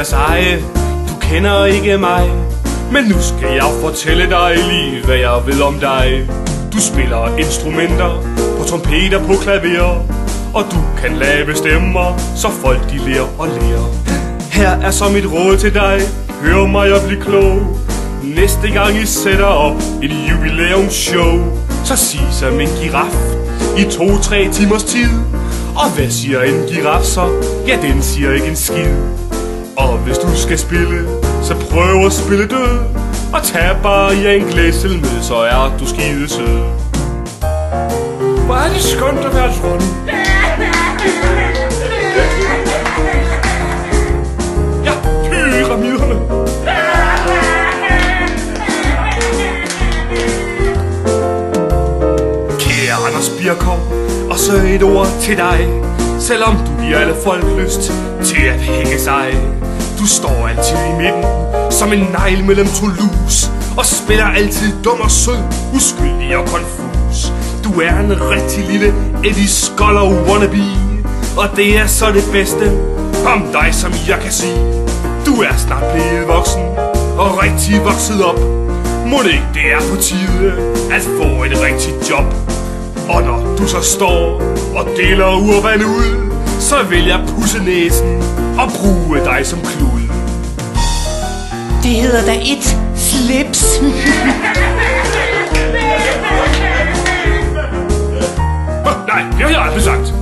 Versailles, du kender ikke mig, men nu skal jeg fortælle dig lige, hvad jeg ved om dig. Du spiller instrumenter på trompeter, på klaver, og du kan lave stemmer, så folk de lærer og lærer. Her er så mit råd til dig, hør mig og bliv klog. Næste gang I sætter op et jubilæumsshow, så sig som en giraf i 2-3 timers tid. Og hvad siger en giraf så? Ja, den siger ikke en skid. Og hvis du skal spille, så prøv at spille død, og tag bare i en glæsel med, så er du skidesød. Hvor er det skønt at være dronning. Ja, pyramiderne. Kære Anders Birkov, og så et ord til dig. Selvom du giver alle folk lyst til at hænge sig, du står altid i midten som en negl mellem to lus, og spiller altid dum og sød, uskyldig og konfus. Du er en rigtig lille Eddie Scholar wannabe, og det er så det bedste om dig, som jeg kan sige. Du er snart blevet voksen og rigtig vokset op. Må det ikke det er på tide at få et rigtigt job? Og når du så står og deler urvand ud, så vil jeg pudse næsen og bruge dig som klud. Det hedder da et slips. Nej, det har jeg aldrig sagt.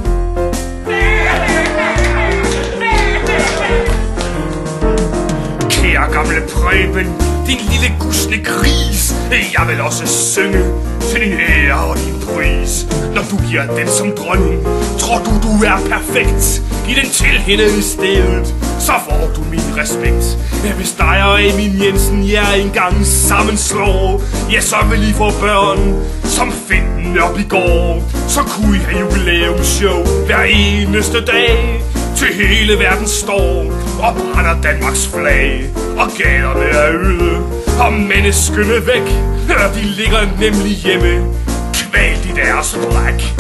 Kære gamle Preben, din lille gusne gris, jeg vil også synge til din ære og din pris. Når du giver den som dronning, tror du er perfekt. Giv den til hende i stedet, så får du min respekt. Hvis dig og Emil Jensen jer engang sammenslår, ja, så vil I få børn som finden op i går. Så kunne I have jubilæumsshow hver eneste dag, til hele verden står og brænder Danmarks flag. Og gaderne er øde og menneskene væk, de ligger nemlig hjemme kvalt i deres bræk.